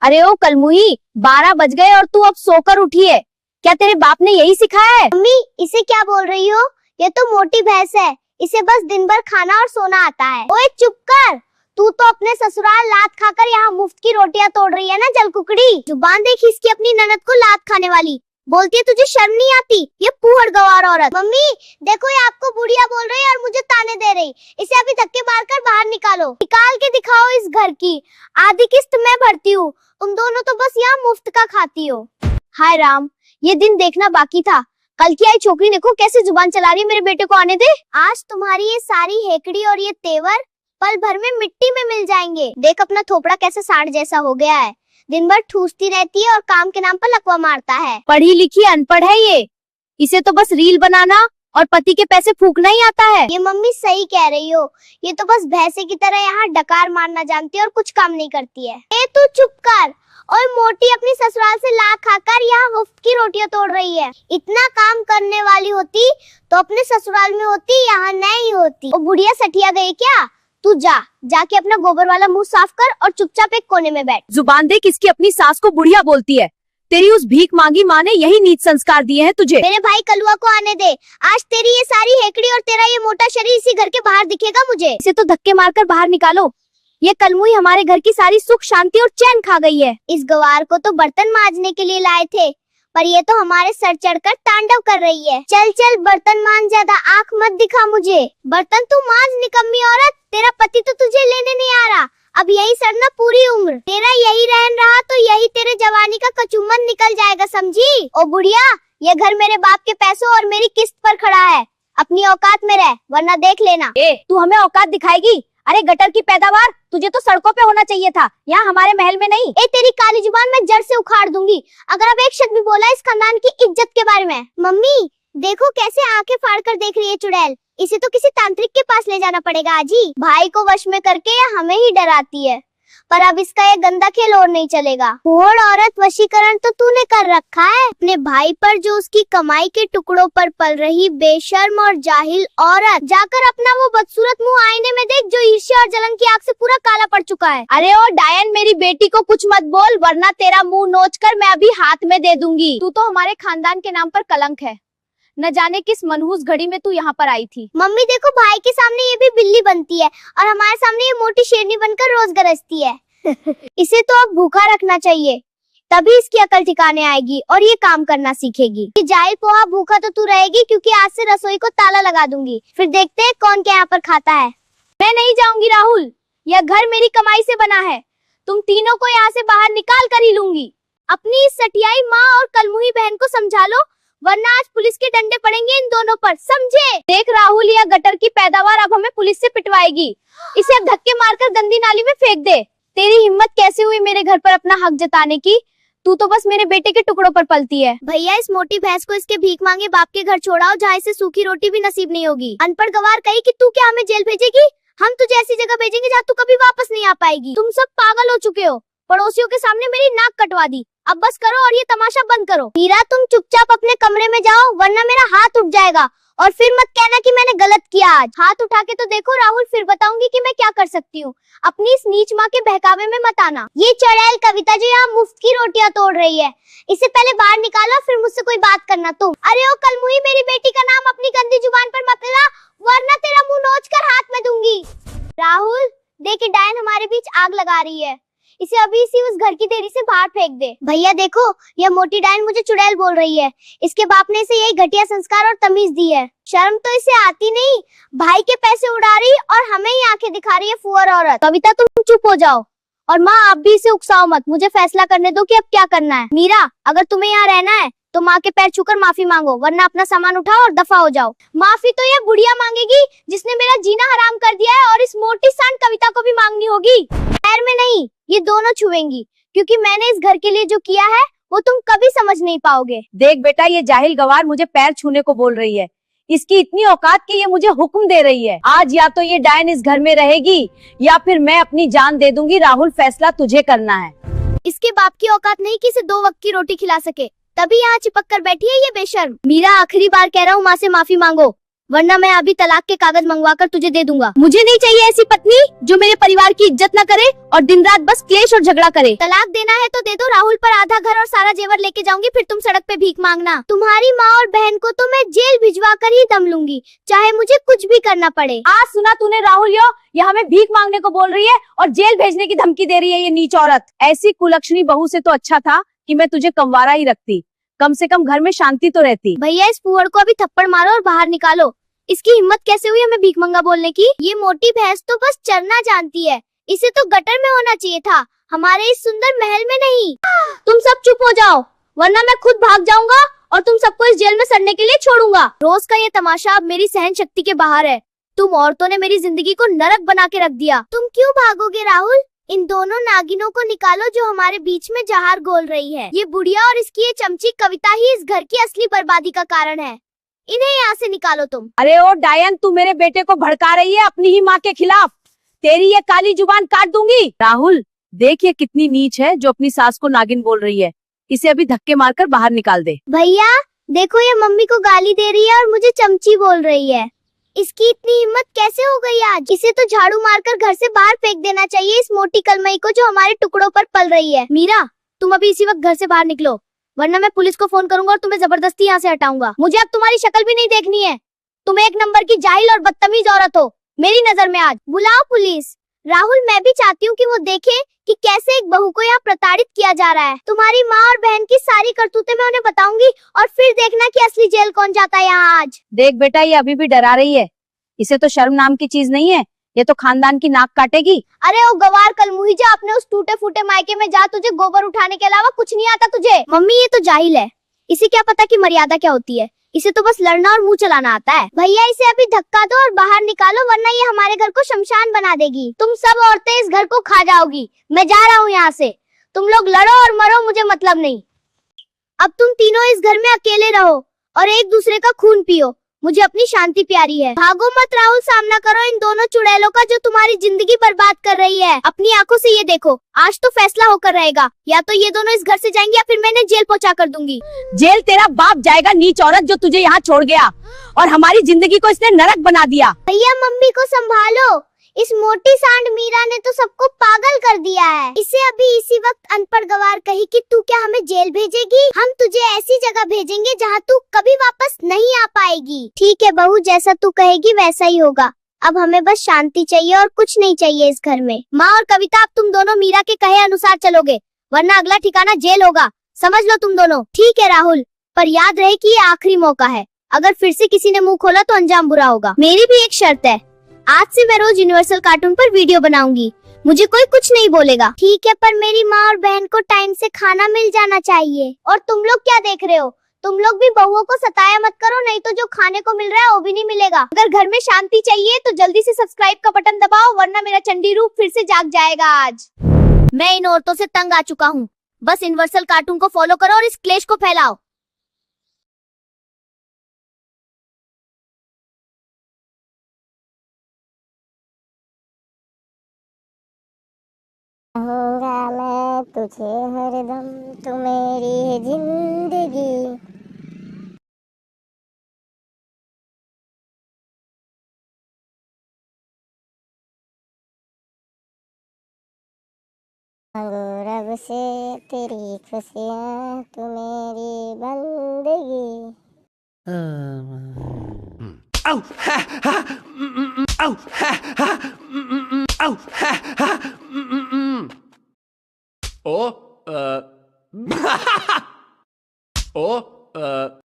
अरे ओ कलमुही, 12 बज गए और तू अब सोकर उठी है। क्या तेरे बाप ने यही सिखाया है? मम्मी, इसे क्या बोल रही हो? ये तो मोटी भैंस है, इसे बस दिन भर खाना और सोना आता है। ओए चुप कर, तू तो अपने ससुराल लात खाकर यहाँ मुफ्त की रोटियां तोड़ रही है ना जलकुकड़ी। जुबान देखी इसकी अपनी ननद को लात खाने वाली, बोलती है तुझे शर्म नहीं आती, ये फूहड़ गवार औरत। मम्मी देखो, ये आपको बुढ़िया बोल रही है और मुझे ताने दे रही। इसे अभी धक्के मारकर बाहर निकालो, निकाल के दिखाओ इस घर की आधी किस्त मैं भरती हूँ, तुम दोनों तो बस यहाँ मुफ्त का खाती हो। हाय राम, ये दिन देखना बाकी था। कल की आई छोकरी देखो कैसे जुबान चला रही है। मेरे बेटे को आने दे। आज तुम्हारी ये सारी हेकड़ी और ये तेवर पल भर में मिट्टी में मिल जाएंगे। देख अपना थोपड़ा कैसे साड़ जैसा हो गया है, दिन भर ठूसती रहती है और काम के नाम पर लकवा मारता है। पढ़ी लिखी अनपढ़ है ये, इसे तो बस रील बनाना और पति के पैसे फूकना ही आता है। ये मम्मी सही कह रही हो, ये तो बस भैंसे की तरह यहाँ डकार मारना जानती है और कुछ काम नहीं करती है। ए तू चुप कर। और मोटी अपनी ससुराल से ला खाकर यहाँ मुफ्त की रोटियां तोड़ रही है। इतना काम करने वाली होती तो अपने ससुराल में होती, यहाँ नहीं होती। वो बुढ़िया सठिया गई क्या? तू जाके अपना गोबर वाला मुंह साफ कर और चुपचाप एक कोने में बैठ। जुबान देख, इसकी अपनी सास को बुढ़िया बोलती है। तेरी उस भीख मांगी माँ ने यही नीच संस्कार दिए हैं तुझे। मेरे भाई कलुआ को आने दे, आज तेरी ये सारी हेकड़ी और तेरा ये मोटा शरीर इसी घर के बाहर दिखेगा मुझे। इसे तो धक्के मारकर बाहर निकालो। ये कलमुही हमारे घर की सारी सुख शांति और चैन खा गई है। इस गवार को तो बर्तन मांजने के लिए लाए थे, पर ये तो हमारे सर चढ़कर तांडव कर रही है। चल चल बर्तन मांज, ज्यादा आंख मत दिखा मुझे। बर्तन तू मांज निकम्मी औरत, तेरा पति तो तुझे लेने नहीं आ रहा। अब यही सड़ना पूरी उम्र, तेरा यही रहन रहा तो यही तेरे जवानी का कचुम्बन निकल जाएगा, समझी? ओ बुढ़िया, ये घर मेरे बाप के पैसों और मेरी किस्त पर खड़ा है, अपनी औकात में रह वरना देख लेना। तू हमें औकात दिखाएगी? अरे गटर की पैदावार तुझे तो सड़कों पे होना चाहिए था, यहाँ हमारे महल में नहीं। तेरी काली जुबान मैं जड़ से उखाड़ दूंगी अगर अब एक शब्द भी बोला इस खानदान की इज्जत के बारे में। मम्मी देखो कैसे आंखें फाड़ कर देख रही है चुड़ैल, इसे तो किसी तांत्रिक के पास ले जाना पड़ेगा आजी। भाई को वश में करके हमें ही डराती है, पर अब इसका ये गंदा खेल और नहीं चलेगा। होड़ औरत वशीकरण तो तूने कर रखा है अपने भाई पर, जो उसकी कमाई के टुकड़ों पर पल रही बेशर्म और जाहिल औरत। जाकर अपना वो बदसूरत मुंह आईने में देख जो ईर्ष्या और जलन की आग से पूरा काला पड़ चुका है। अरे ओ डायन, मेरी बेटी को कुछ मत बोल वरना तेरा मुंह नोच कर मैं अभी हाथ में दे दूंगी। तू तो हमारे खानदान के नाम पर कलंक है। न जाने किस मनहूस घड़ी में तू यहाँ पर आई थी। मम्मी देखो, भाई के सामने ये भी बिल्ली बनती है और हमारे सामने ये मोटी शेरनी बनकर रोज गरजती है। इसे तो अब भूखा रखना चाहिए, तभी इसकी अकल ठिकाने आएगी और ये काम करना सीखेगी। ये जाहिल पोहा, भूखा तो तू रहेगी क्योंकि आज से रसोई को ताला लगा दूंगी, फिर देखते हैं कौन क्या यहाँ पर खाता है। मैं नहीं जाऊंगी राहुल, यह घर मेरी कमाई से बना है, तुम तीनों को यहाँ से बाहर निकाल कर ही लूंगी। अपनी इस सटियाई माँ और कलमुही बहन को समझा लो, वरना आज पुलिस के डंडे पड़ेंगे इन दोनों पर, समझे? देख राहुल, यह गटर की पैदावार अब हमें पुलिस से पिटवाएगी, इसे अब धक्के मारकर गंदी नाली में फेंक दे। तेरी हिम्मत कैसे हुई मेरे घर पर अपना हक जताने की? तू तो बस मेरे बेटे के टुकड़ों पर पलती है। भैया इस मोटी भैंस को इसके भीख मांगे बाप के घर छोड़ाओ, जहाँ इसे सूखी रोटी भी नसीब नहीं होगी। अनपढ़ गवार कही कि तू क्या हमें जेल भेजेगी? हम तुझे ऐसी जगह भेजेंगे जहाँ तू कभी वापस नहीं आ पाएगी। तुम सब पागल हो चुके हो, पड़ोसियों के सामने मेरी नाक कटवा दी, अब बस करो और ये तमाशा बंद करो। मीरा तुम चुपचाप अपने कमरे में जाओ वरना मेरा हाथ उठ जाएगा, और फिर मत कहना कि मैंने गलत किया। आज हाथ उठा के तो देखो राहुल, फिर बताऊंगी कि मैं क्या कर सकती हूँ। अपनी इस नीच माँ के बहकावे में मत आना। ये चुड़ैल कविता जो यहाँ मुफ्त की रोटियां तोड़ रही है, इसे पहले बाहर निकालो फिर मुझसे कोई बात करना तुम। अरे ओ कलमुही, मेरी बेटी का नाम अपनी गंदी जुबान पर मत ला वरना तेरा मुंह नोच कर हाथ में दूंगी। राहुल देखिए, डायन हमारे बीच आग लगा रही है, इसे अभी इसी उस घर की देरी से बाहर फेंक दे। भैया देखो, यह मोटी डायन मुझे चुड़ैल बोल रही है, इसके बाप ने इसे यही घटिया संस्कार और तमीज दी है। शर्म तो इसे आती नहीं, भाई के पैसे उड़ा रही और हमें ही आंखें दिखा रही है फुअर औरत। कविता तुम चुप हो जाओ, और माँ आप भी इसे उकसाओ मत, मुझे फैसला करने दो कि अब क्या करना है। मीरा अगर तुम्हें यहाँ रहना है तो माँ के पैर छूकर माफी मांगो, वरना अपना सामान उठाओ और दफा हो जाओ। माफी तो ये बुढ़िया मांगेगी जिसने मेरा जीना हराम कर दिया है, और इस मोटी सांड कविता को भी मांगनी होगी। पैर में नहीं, ये दोनों छुएंगी, क्योंकि मैंने इस घर के लिए जो किया है वो तुम कभी समझ नहीं पाओगे। देख बेटा, ये जाहिल गवार मुझे पैर छूने को बोल रही है, इसकी इतनी औकात कि ये मुझे हुक्म दे रही है। आज या तो ये डायन इस घर में रहेगी या फिर मैं अपनी जान दे दूंगी। राहुल फैसला तुझे करना है। इसके बाप की औकात नहीं कि इसे 2 वक्त की रोटी खिला सके, तभी यहाँ चिपक कर बैठी है ये बेशर्म। मीरा आखिरी बार कह रहा हूँ, माँ से माफी मांगो वरना मैं अभी तलाक के कागज मंगवा कर तुझे दे दूंगा। मुझे नहीं चाहिए ऐसी पत्नी जो मेरे परिवार की इज्जत न करे और दिन रात बस क्लेश और झगड़ा करे। तलाक देना है तो दे दो, राहुल पर आधा घर और सारा जेवर लेके जाऊंगी, फिर तुम सड़क पे भीख मांगना। तुम्हारी माँ और बहन को तो मैं जेल भिजवा कर ही दम लूंगी, चाहे मुझे कुछ भी करना पड़े। आज सुना तूने राहुल, ये हमें भीख मांगने को बोल रही है और जेल भेजने की धमकी दे रही है ये नीच औरत। ऐसी कुलक्षणी बहू से तो अच्छा था कि मैं तुझे कंवारा ही रखती, कम से कम घर में शांति तो रहती। भैया इस फूहड़ को अभी थप्पड़ मारो और बाहर निकालो। इसकी हिम्मत कैसे हुई हमें भीख मंगा बोलने की? ये मोटी भैंस तो बस चरना जानती है, इसे तो गटर में होना चाहिए था, हमारे इस सुंदर महल में नहीं। तुम सब चुप हो जाओ वरना मैं खुद भाग जाऊंगा और तुम सबको इस जेल में सड़ने के लिए छोड़ूंगा। रोज का ये तमाशा अब मेरी सहन शक्ति के बाहर है। तुम औरतों ने मेरी जिंदगी को नरक बना के रख दिया। तुम क्यों भागोगे राहुल? इन दोनों नागिनों को निकालो जो हमारे बीच में जहार घोल रही है। ये बुढ़िया और इसकी ये चमची कविता ही इस घर की असली बर्बादी का कारण है। इन्हें यहाँ से निकालो तुम। अरे ओ डायन, तू मेरे बेटे को भड़का रही है अपनी ही माँ के खिलाफ। तेरी ये काली जुबान काट दूंगी। राहुल देख, ये कितनी नीच है जो अपनी सास को नागिन बोल रही है। इसे अभी धक्के मारकर बाहर निकाल दे। भैया देखो, ये मम्मी को गाली दे रही है और मुझे चमची बोल रही है। इसकी इतनी हिम्मत कैसे हो गई आज? इसे तो झाड़ू मारकर घर से बाहर फेंक देना चाहिए, इस मोटी कलमई को जो हमारे टुकड़ों पर पल रही है। मीरा, तुम अभी इसी वक्त घर से बाहर निकलो वरना मैं पुलिस को फोन करूंगा और तुम्हें जबरदस्ती यहाँ से हटाऊंगा। मुझे अब तुम्हारी शक्ल भी नहीं देखनी है। तुम एक नंबर की जाहिल और बदतमीज औरत हो मेरी नजर में आज। बुलाओ पुलिस। राहुल मैं भी चाहती हूँ कि वो देखे कि कैसे एक बहू को यहाँ प्रताड़ित किया जा रहा है। तुम्हारी माँ और बहन की सारी करतूतें मैं उन्हें बताऊंगी और फिर देखना कि असली जेल कौन जाता है यहाँ आज। देख बेटा, ये अभी भी डरा रही है। इसे तो शर्म नाम की चीज नहीं है, ये तो खानदान की नाक काटेगी। अरे ओ गवार कलमुही, जा अपने उस टूटे फूटे मायके में जा, तुझे गोबर उठाने के अलावा कुछ नहीं आता तुझे। मम्मी ये तो जाहिल है, इसे क्या पता कि मर्यादा क्या होती है। इसे तो बस लड़ना और मुंह चलाना आता है। भैया इसे अभी धक्का दो और बाहर निकालो वरना ये हमारे घर को शमशान बना देगी। तुम सब औरतें इस घर को खा जाओगी। मैं जा रहा हूँ यहाँ से। तुम लोग लड़ो और मरो, मुझे मतलब नहीं। अब तुम तीनों इस घर में अकेले रहो और एक दूसरे का खून पियो। मुझे अपनी शांति प्यारी है। भागो मत राहुल, सामना करो इन दोनों चुड़ैलों का जो तुम्हारी जिंदगी बर्बाद कर रही है। अपनी आंखों से ये देखो, आज तो फैसला होकर रहेगा। या तो ये दोनों इस घर से जाएंगे या फिर मैं इन्हें जेल पहुंचा कर दूंगी। जेल तेरा बाप जाएगा, नीच औरत जो तुझे यहाँ छोड़ गया और हमारी जिंदगी को इसने नरक बना दिया। भैया मम्मी को संभालो, इस मोटी सांड मीरा ने तो सबको पागल कर दिया है। इसे अभी इसी वक्त अनपढ़ गवार कही कि तू क्या हमें जेल भेजेगी? हम तुझे ऐसी जगह भेजेंगे जहाँ तू कभी वापस नहीं आ पाएगी। ठीक है बहू, जैसा तू कहेगी वैसा ही होगा। अब हमें बस शांति चाहिए और कुछ नहीं चाहिए इस घर में। माँ और कविता, अब तुम दोनों मीरा के कहे अनुसार चलोगे वरना अगला ठिकाना जेल होगा, समझ लो तुम दोनों। ठीक है राहुल, पर याद रहे कि ये आखिरी मौका है। अगर फिर से किसी ने मुंह खोला तो अंजाम बुरा होगा। मेरी भी एक शर्त है, आज से मैं रोज यूनिवर्सल कार्टून पर वीडियो बनाऊंगी, मुझे कोई कुछ नहीं बोलेगा। ठीक है, पर मेरी माँ और बहन को टाइम से खाना मिल जाना चाहिए। और तुम लोग क्या देख रहे हो? तुम लोग भी बहुओं को सताया मत करो, नहीं तो जो खाने को मिल रहा है वो भी नहीं मिलेगा। अगर घर में शांति चाहिए तो जल्दी से सब्सक्राइब का बटन दबाओ वरना मेरा चंडी रूप फिर से जाग जाएगा आज। मैं इन औरतों से तंग आ चुका हूँ। बस यूनिवर्सल कार्टून को फॉलो करो और इस क्लेश को फैलाओ। रहूंगा मैं तुझे हरदम, तू मेरी जिंदगी। मांगो रब से तेरी खुशियाँ, तू मेरी बंदगी। Au, ha, ha, au, ha, ha, au, ha, ha, oh, oh,